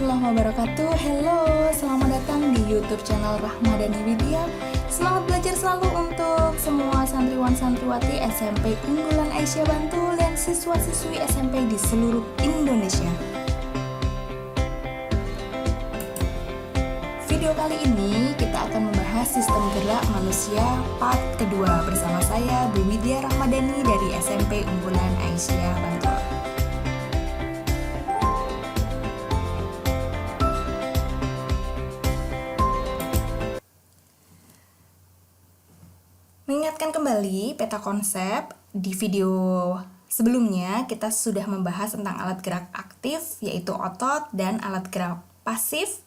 warahmatullahi wabarakatuh. Halo, selamat datang di YouTube channel Rahmadani Widya. Semangat belajar selalu untuk semua santriwan santriwati SMP unggulan Aisyah Bantul dan siswa-siswi SMP di seluruh Indonesia. Video kali ini kita akan membahas sistem gerak manusia part kedua bersama saya Bu Widya Rahmadani dari SMP unggulan Aisyah Bantul. Mengingatkan kembali peta konsep, di video sebelumnya kita sudah membahas tentang alat gerak aktif yaitu otot dan alat gerak pasif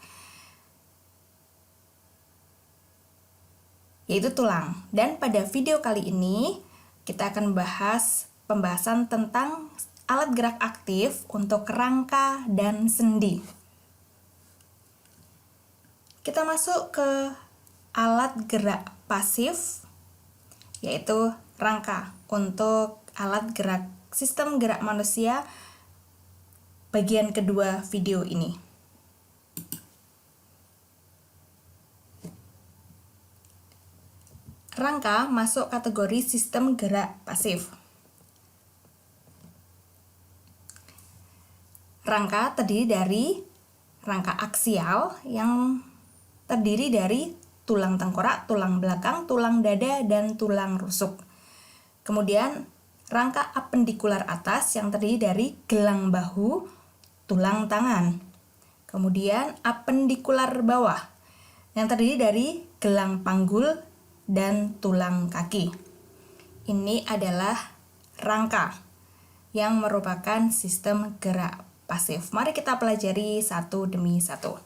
yaitu tulang. Dan pada video kali ini kita akan membahas pembahasan tentang alat gerak aktif untuk rangka dan sendi. Kita masuk ke alat gerak pasif yaitu rangka untuk alat gerak sistem gerak manusia bagian kedua video ini. Rangka masuk kategori sistem gerak pasif. Rangka terdiri dari rangka aksial yang terdiri dari tulang tengkorak, tulang belakang, tulang dada, dan tulang rusuk. Kemudian rangka apendikular atas yang terdiri dari gelang bahu, tulang tangan. Kemudian apendikular bawah yang terdiri dari gelang panggul dan tulang kaki. Ini adalah rangka yang merupakan sistem gerak pasif. Mari kita pelajari satu demi satu.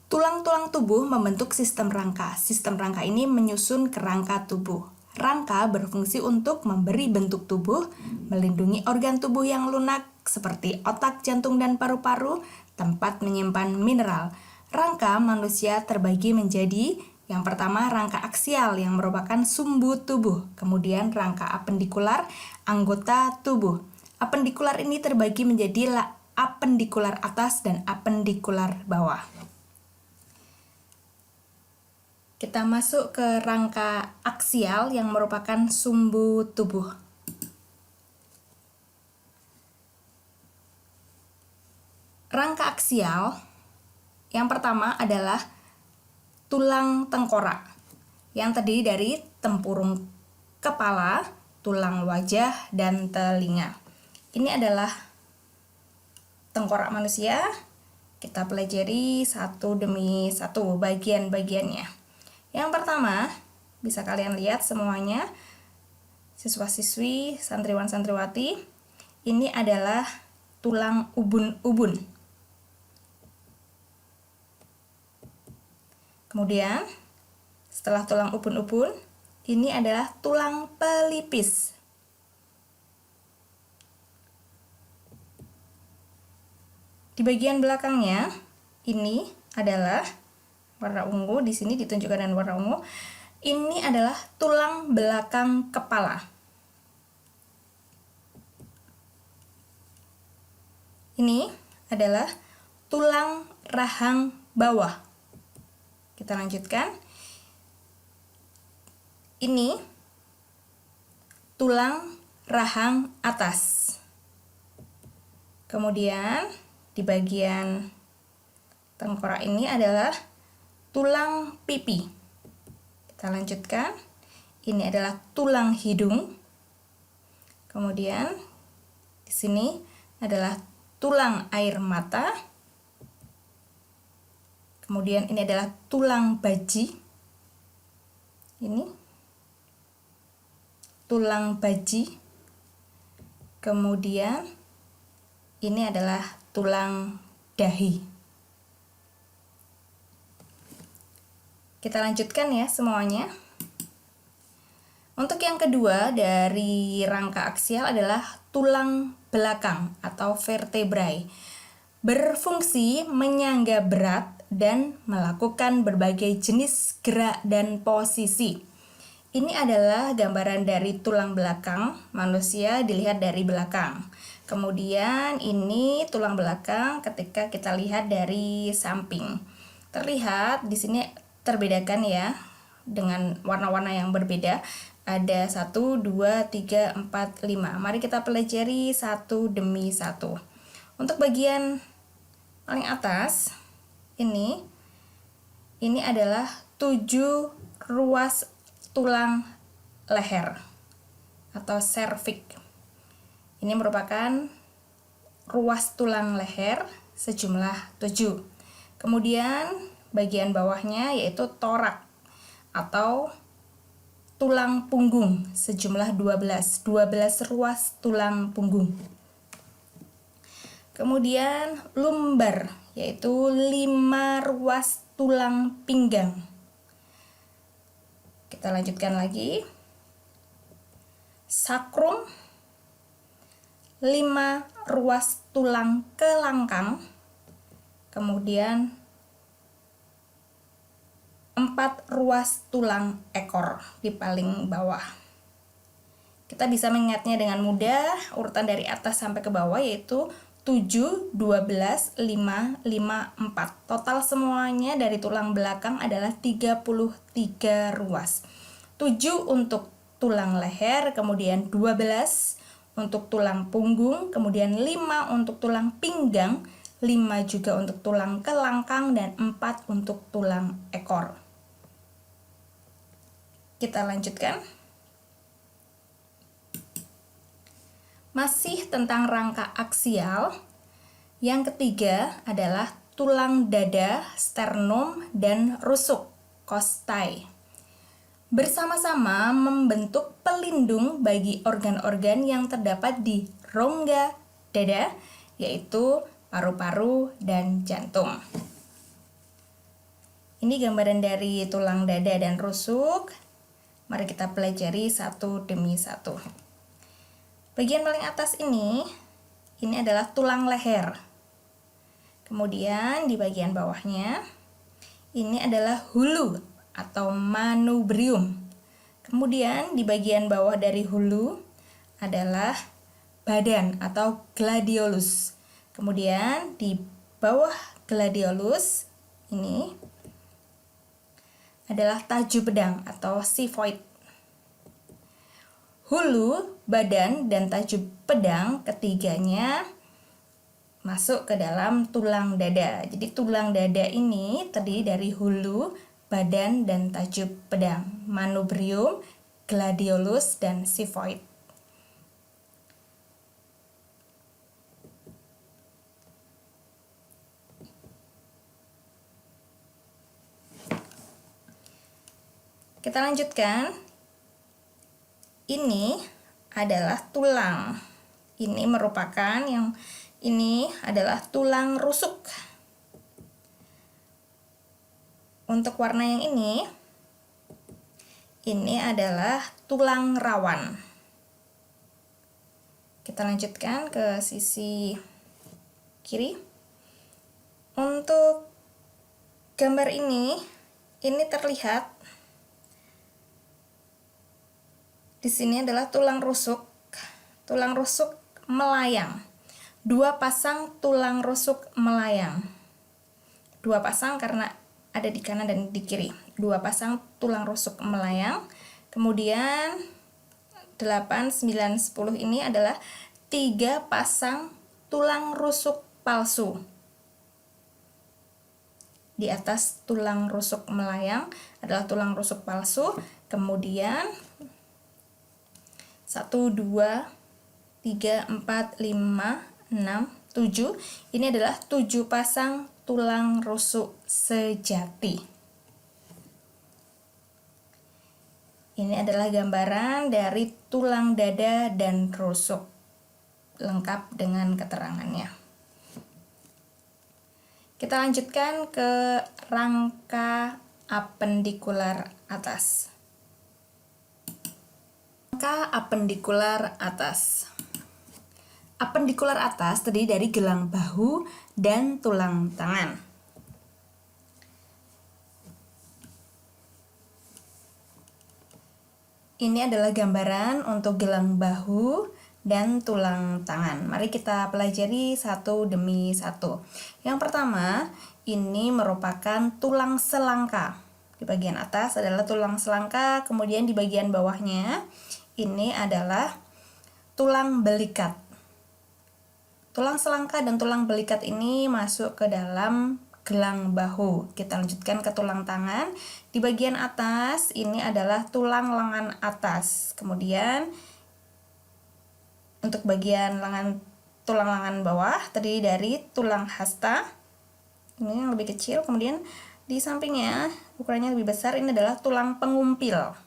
Tulang-tulang tubuh membentuk sistem rangka. Sistem rangka ini menyusun kerangka tubuh. Rangka berfungsi untuk memberi bentuk tubuh, melindungi organ tubuh yang lunak seperti otak, jantung, dan paru-paru, tempat menyimpan mineral. Rangka manusia terbagi menjadi yang pertama rangka aksial yang merupakan sumbu tubuh, kemudian rangka apendikular, anggota tubuh. Apendikular ini terbagi menjadi apendikular atas dan apendikular bawah. Kita masuk ke rangka aksial yang merupakan sumbu tubuh. Rangka aksial yang pertama adalah tulang tengkorak yang terdiri dari tempurung kepala, tulang wajah, dan telinga. Ini adalah tengkorak manusia. Kita pelajari satu demi satu bagian-bagiannya. Yang pertama, bisa kalian lihat semuanya, siswa-siswi, santriwan-santriwati, ini adalah tulang ubun-ubun. Kemudian, setelah tulang ubun-ubun, ini adalah tulang pelipis. Di bagian belakangnya, ini adalah warna ungu, di sini ditunjukkan dengan warna ungu. Ini adalah tulang belakang kepala. Ini adalah tulang rahang bawah. Kita lanjutkan. Ini tulang rahang atas. Kemudian di bagian tengkorak ini adalah tulang pipi. Kita lanjutkan. Ini adalah tulang hidung. Kemudian di sini adalah tulang air mata. Kemudian ini adalah tulang baji. Ini tulang baji. Kemudian ini adalah tulang dahi. Kita lanjutkan ya semuanya. Untuk yang kedua dari rangka aksial adalah tulang belakang atau vertebrae. berfungsi menyangga berat dan melakukan berbagai jenis gerak dan posisi. Ini adalah gambaran dari tulang belakang manusia dilihat dari belakang. Kemudian ini tulang belakang ketika kita lihat dari samping. Terlihat di sini terbedakan ya dengan warna-warna yang berbeda. Ada 1, 2, 3, 4, 5. Mari kita pelajari satu demi satu. Untuk bagian paling atas ini adalah 7 ruas tulang leher atau serviks. Ini merupakan ruas tulang leher sejumlah 7. Kemudian bagian bawahnya yaitu torak atau tulang punggung sejumlah 12 ruas tulang punggung. Kemudian lumbar yaitu 5 ruas tulang pinggang. Kita lanjutkan lagi. Sakrum 5 ruas tulang kelangkang. Kemudian 4 ruas tulang ekor di paling bawah. Kita bisa mengingatnya dengan mudah urutan dari atas sampai ke bawah yaitu 7, 12, 5, 5, 4. Total semuanya dari tulang belakang adalah 33 ruas. 7 untuk tulang leher, kemudian 12 untuk tulang punggung, kemudian 5 untuk tulang pinggang, 5 juga untuk tulang kelangkang, dan 4 untuk tulang ekor. Kita lanjutkan. Masih tentang rangka aksial, yang ketiga adalah tulang dada, sternum, dan rusuk, costai. Bersama-sama membentuk pelindung bagi organ-organ yang terdapat di rongga dada, yaitu paru-paru dan jantung. Ini gambaran dari tulang dada dan rusuk. Mari kita pelajari satu demi satu. Bagian paling atas ini adalah tulang leher. Kemudian di bagian bawahnya, ini adalah hulu atau manubrium. Kemudian di bagian bawah dari hulu adalah badan atau gladiolus. Kemudian di bawah gladiolus ini adalah taju pedang atau xiphoid. Hulu, badan, dan taju pedang ketiganya masuk ke dalam tulang dada. Jadi tulang dada ini terdiri dari hulu, badan, dan taju pedang, manubrium, gladiolus, dan xiphoid. Kita lanjutkan. Ini adalah tulang. Ini merupakan ini adalah tulang rusuk. Untuk warna yang ini adalah tulang rawan. Kita lanjutkan ke sisi kiri. Untuk gambar ini terlihat di sini adalah tulang rusuk melayang. 2 pasang tulang rusuk melayang. 2 pasang karena ada di kanan dan di kiri. 2 pasang tulang rusuk melayang. Kemudian 8, 9, 10 ini adalah 3 pasang tulang rusuk palsu. Di atas tulang rusuk melayang adalah tulang rusuk palsu. Kemudian 1, 2, 3, 4, 5, 6, 7. Ini adalah 7 pasang tulang rusuk sejati. Ini adalah gambaran dari tulang dada dan rusuk, lengkap dengan keterangannya. Kita lanjutkan ke rangka apendikular atas. Rangka apendikular atas. apendikular atas terdiri dari gelang bahu dan tulang tangan. Ini adalah gambaran untuk gelang bahu dan tulang tangan. Mari kita pelajari satu demi satu. Yang pertama, ini merupakan tulang selangka. Di bagian atas adalah tulang selangka, kemudian di bagian bawahnya ini adalah tulang belikat. Tulang selangka dan tulang belikat ini masuk ke dalam gelang bahu. Kita lanjutkan ke tulang tangan. Di bagian atas ini adalah tulang lengan atas. Kemudian untuk bagian tulang lengan bawah terdiri dari tulang hasta. Ini yang lebih kecil. Kemudian di sampingnya ukurannya lebih besar, ini adalah tulang pengumpil.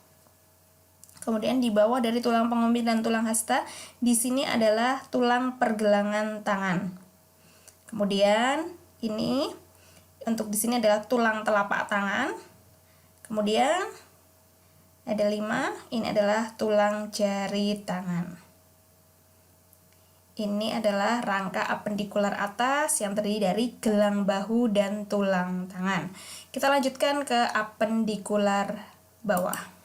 Kemudian di bawah dari tulang pengumpil dan tulang hasta, di sini adalah tulang pergelangan tangan. Kemudian ini untuk di sini adalah tulang telapak tangan. Kemudian ada 5, ini adalah tulang jari tangan. Ini adalah rangka apendikular atas yang terdiri dari gelang bahu dan tulang tangan. Kita lanjutkan ke apendikular bawah.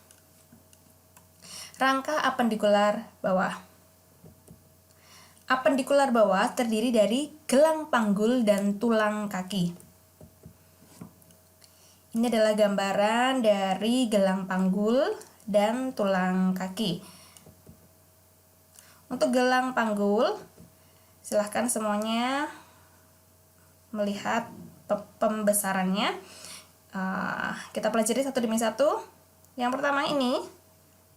Rangka apendikular bawah. Apendikular bawah terdiri dari gelang panggul dan tulang kaki. Ini adalah gambaran dari gelang panggul dan tulang kaki. Untuk gelang panggul, silahkan semuanya melihat pembesarannya. Kita pelajari satu demi satu. Yang pertama ini,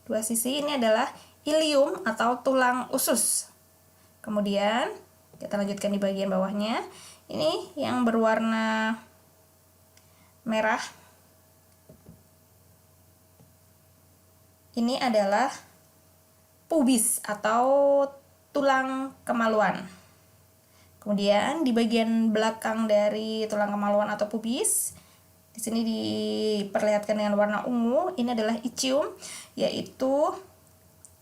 dua sisi ini adalah ilium atau tulang usus. Kemudian kita lanjutkan di bagian bawahnya. Ini yang berwarna merah. Ini adalah pubis atau tulang kemaluan. Kemudian di bagian belakang dari tulang kemaluan atau pubis, di sini diperlihatkan dengan warna ungu, ini adalah ischium, yaitu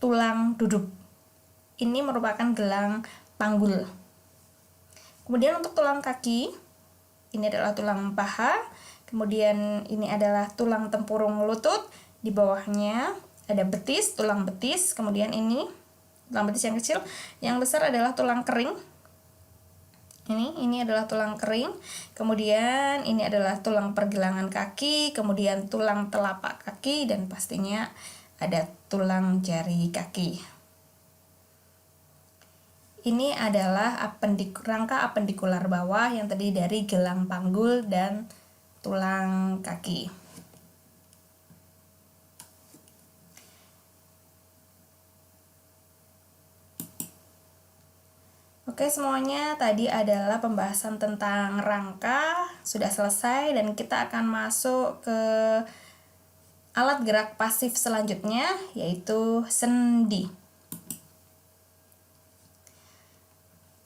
tulang duduk. Ini merupakan gelang panggul. Kemudian untuk tulang kaki, ini adalah tulang paha. Kemudian ini adalah tulang tempurung lutut, di bawahnya ada betis, tulang betis. Kemudian ini tulang betis yang kecil, yang besar adalah tulang kering. Ini adalah tulang kering. Kemudian ini adalah tulang pergelangan kaki, kemudian tulang telapak kaki, dan pastinya ada tulang jari kaki. Ini adalah rangka apendikular bawah yang terdiri dari gelang panggul dan tulang kaki. Oke, semuanya tadi adalah pembahasan tentang rangka, sudah selesai, dan kita akan masuk ke alat gerak pasif selanjutnya, yaitu sendi.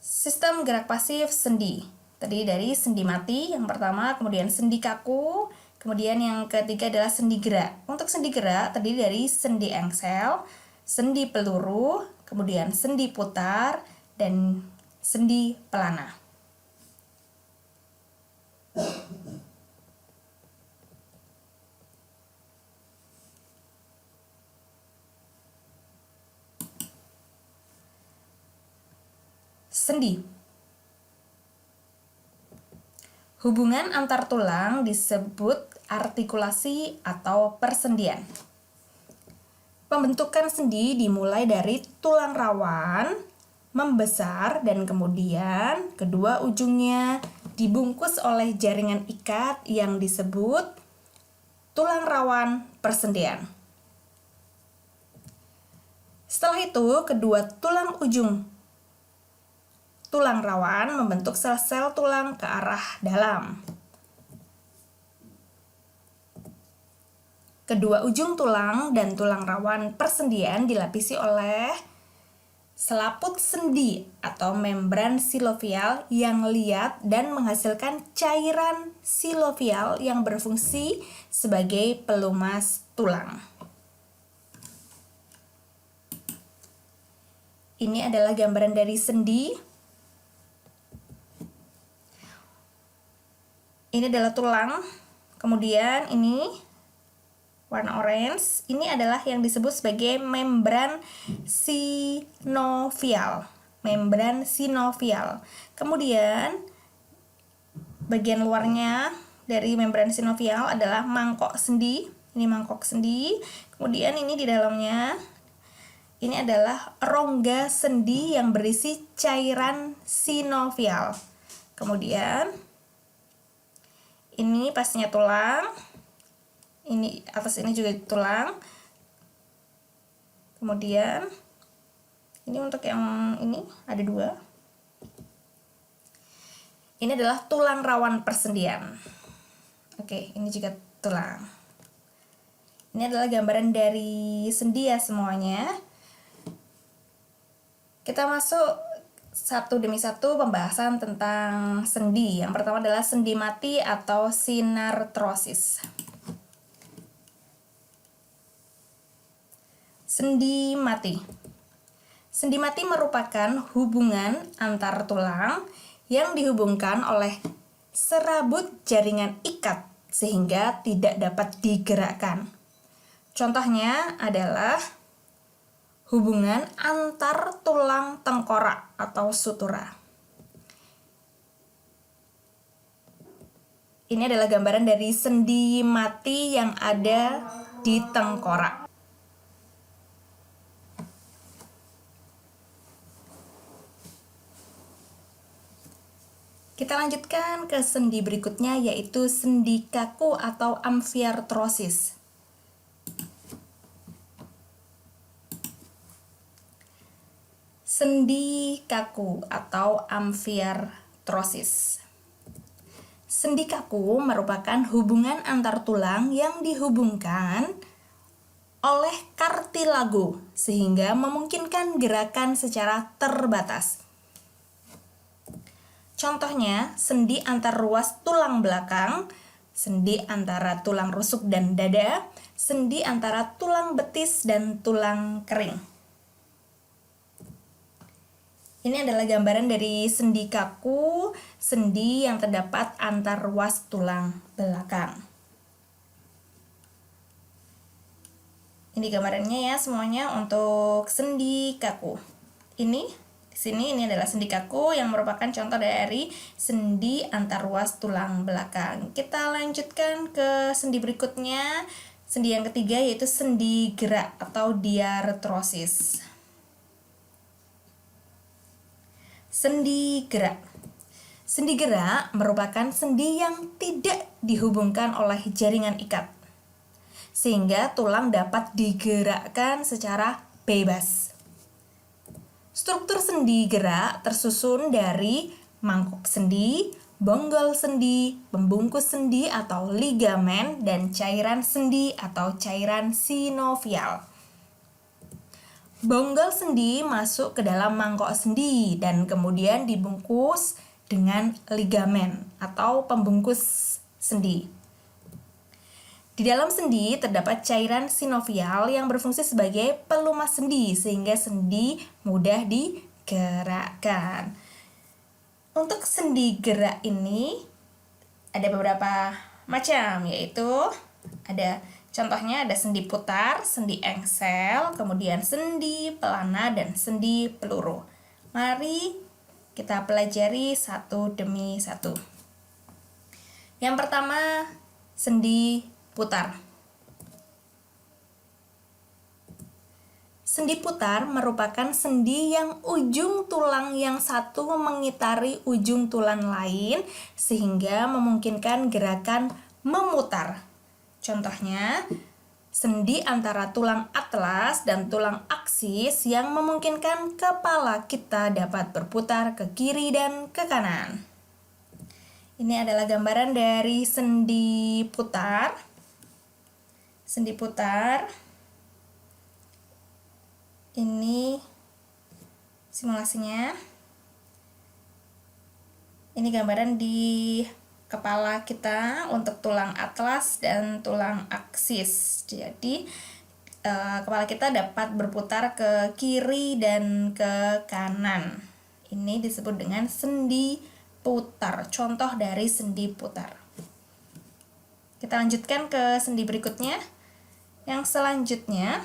Sistem gerak pasif sendi terdiri dari sendi mati yang pertama, kemudian sendi kaku, kemudian yang ketiga adalah sendi gerak. Untuk sendi gerak terdiri dari sendi engsel, sendi peluru, kemudian sendi putar, dan sendi pelana. Sendi. Hubungan antar tulang disebut artikulasi atau persendian. Pembentukan sendi dimulai dari tulang rawan, membesar, dan kemudian kedua ujungnya dibungkus oleh jaringan ikat yang disebut tulang rawan persendian. Setelah itu, kedua tulang ujung tulang rawan membentuk sel-sel tulang ke arah dalam. Kedua ujung tulang dan tulang rawan persendian dilapisi oleh selaput sendi atau membran silovial yang liat dan menghasilkan cairan silovial yang berfungsi sebagai pelumas tulang. Ini adalah gambaran dari sendi. Ini adalah tulang. Kemudian ini warna orange. Ini adalah yang disebut sebagai membran sinovial. Membran sinovial. Kemudian bagian luarnya dari membran sinovial adalah mangkok sendi. Ini mangkok sendi. Kemudian ini di dalamnya ini adalah rongga sendi yang berisi cairan sinovial. Kemudian ini pastinya tulang. Ini atas ini juga tulang. Kemudian ini untuk yang ini ada 2. Ini adalah tulang rawan persendian. Oke, ini juga tulang. Ini adalah gambaran dari sendi ya semuanya. Kita masuk satu demi satu pembahasan tentang sendi. Yang pertama adalah sendi mati atau sinartrosis. Sendi mati. Sendi mati merupakan hubungan antar tulang yang dihubungkan oleh serabut jaringan ikat sehingga tidak dapat digerakkan. Contohnya adalah hubungan antar tulang tengkorak atau sutura. Ini adalah gambaran dari sendi mati yang ada di tengkorak. Kita lanjutkan ke sendi berikutnya, yaitu sendi kaku atau amfiartrosis. Sendi kaku atau amfiartrosis. Sendi kaku merupakan hubungan antar tulang yang dihubungkan oleh kartilago sehingga memungkinkan gerakan secara terbatas. Contohnya, sendi antar ruas tulang belakang, sendi antara tulang rusuk dan dada, sendi antara tulang betis dan tulang kering. Ini adalah gambaran dari sendi kaku, sendi yang terdapat antar ruas tulang belakang. Ini gambarannya ya semuanya untuk sendi kaku. Di sini adalah sendi kaku yang merupakan contoh dari sendi antar ruas tulang belakang. Kita lanjutkan ke sendi berikutnya, sendi yang ketiga yaitu sendi gerak atau diartrosis. Sendi gerak. Sendi gerak merupakan sendi yang tidak dihubungkan oleh jaringan ikat, sehingga tulang dapat digerakkan secara bebas. Struktur sendi gerak tersusun dari mangkok sendi, bonggol sendi, pembungkus sendi atau ligamen, dan cairan sendi atau cairan sinovial. Bonggol sendi masuk ke dalam mangkok sendi dan kemudian dibungkus dengan ligamen atau pembungkus sendi. Di dalam sendi terdapat cairan sinovial yang berfungsi sebagai pelumas sendi sehingga sendi mudah digerakkan. Untuk sendi gerak ini ada beberapa macam, yaitu contohnya ada sendi putar, sendi engsel, kemudian sendi pelana, dan sendi peluru. Mari kita pelajari satu demi satu. Yang pertama, sendi putar. Sendi putar merupakan sendi yang ujung tulang yang satu mengitari ujung tulang lain sehingga memungkinkan gerakan memutar. Contohnya, sendi antara tulang atlas dan tulang aksis yang memungkinkan kepala kita dapat berputar ke kiri dan ke kanan. Ini adalah gambaran dari sendi putar. Sendi putar. Ini simulasinya. Ini gambaran di kepala kita untuk tulang atlas dan tulang aksis. Jadi kepala kita dapat berputar ke kiri dan ke kanan. Ini disebut dengan sendi putar, contoh dari sendi putar. Kita lanjutkan ke sendi berikutnya. Yang selanjutnya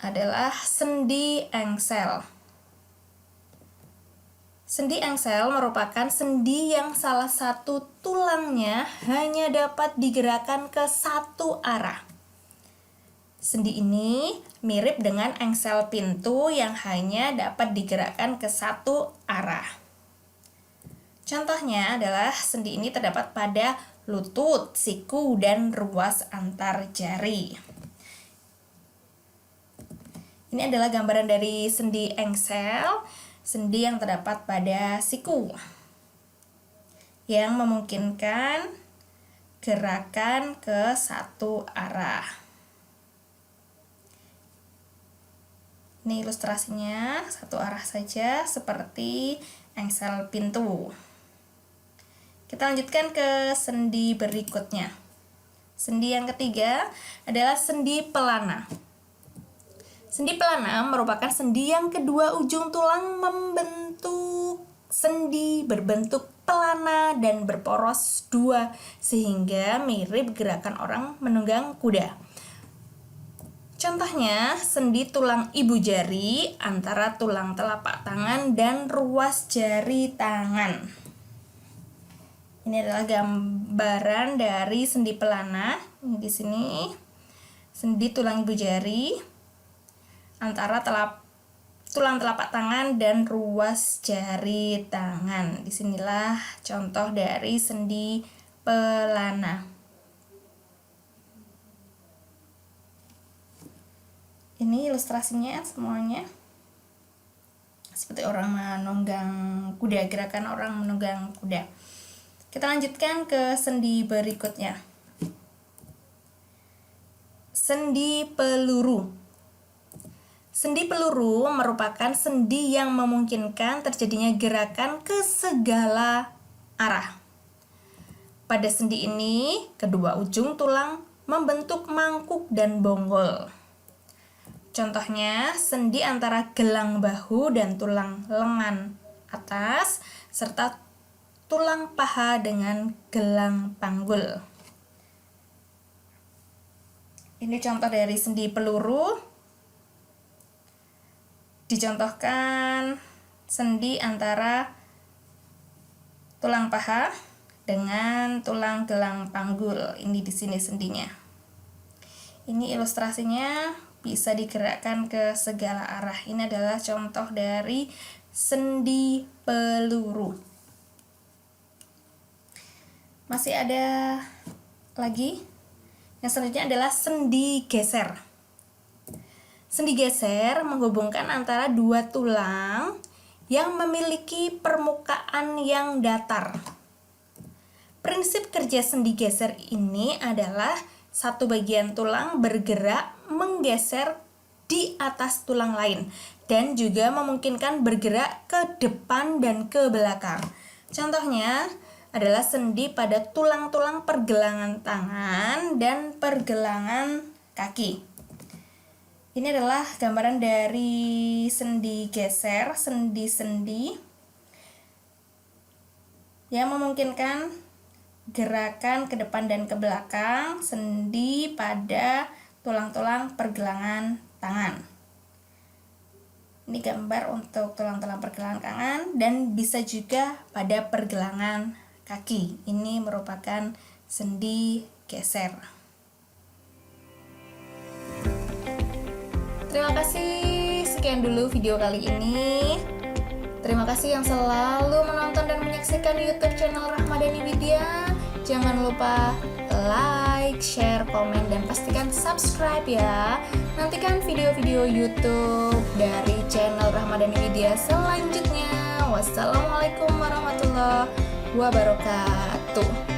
adalah sendi engsel. Sendi engsel merupakan sendi yang salah satu tulangnya hanya dapat digerakkan ke satu arah. Sendi ini mirip dengan engsel pintu yang hanya dapat digerakkan ke satu arah. Contohnya adalah sendi ini terdapat pada lutut, siku, dan ruas antar jari. Ini adalah gambaran dari sendi engsel, sendi yang terdapat pada siku, yang memungkinkan gerakan ke satu arah. Ini ilustrasinya, satu arah saja seperti engsel pintu. Kita lanjutkan ke sendi berikutnya. Sendi yang ketiga adalah sendi pelana. Sendi pelana merupakan sendi yang kedua ujung tulang membentuk sendi berbentuk pelana dan berporos dua, sehingga mirip gerakan orang menunggang kuda. Contohnya, sendi tulang ibu jari antara tulang telapak tangan dan ruas jari tangan. Ini adalah gambaran dari sendi pelana. Ini di sini sendi tulang ibu jari antara tulang telapak tangan dan ruas jari tangan. Disinilah contoh dari sendi pelana. Ini ilustrasinya semuanya seperti orang menunggang kuda, gerakan orang menunggang kuda. Kita lanjutkan ke sendi berikutnya. Sendi peluru. Sendi peluru merupakan sendi yang memungkinkan terjadinya gerakan ke segala arah. Pada sendi ini, kedua ujung tulang membentuk mangkuk dan bonggol. Contohnya, sendi antara gelang bahu dan tulang lengan atas, serta tulang paha dengan gelang panggul. Ini contoh dari sendi peluru. Dicontohkan sendi antara tulang paha dengan tulang gelang panggul. Ini di sini sendinya. Ini ilustrasinya bisa digerakkan ke segala arah. Ini adalah contoh dari sendi peluru. Masih ada lagi. Yang selanjutnya adalah sendi geser. Sendi geser menghubungkan antara dua tulang yang memiliki permukaan yang datar. Prinsip kerja sendi geser ini adalah satu bagian tulang bergerak menggeser di atas tulang lain dan juga memungkinkan bergerak ke depan dan ke belakang. Contohnya adalah sendi pada tulang-tulang pergelangan tangan dan pergelangan kaki. Ini adalah gambaran dari sendi geser, sendi-sendi yang memungkinkan gerakan ke depan dan ke belakang sendi pada tulang-tulang pergelangan tangan. Ini gambar untuk tulang-tulang pergelangan tangan dan bisa juga pada pergelangan kaki. Ini merupakan sendi geser. Terima kasih, sekian dulu video kali ini. Terima kasih yang selalu menonton dan menyaksikan YouTube channel Rahmadani Widya. Jangan lupa like, share, komen, dan pastikan subscribe ya. Nantikan video-video YouTube dari channel Rahmadani Widya selanjutnya. Wassalamualaikum warahmatullahi wabarakatuh.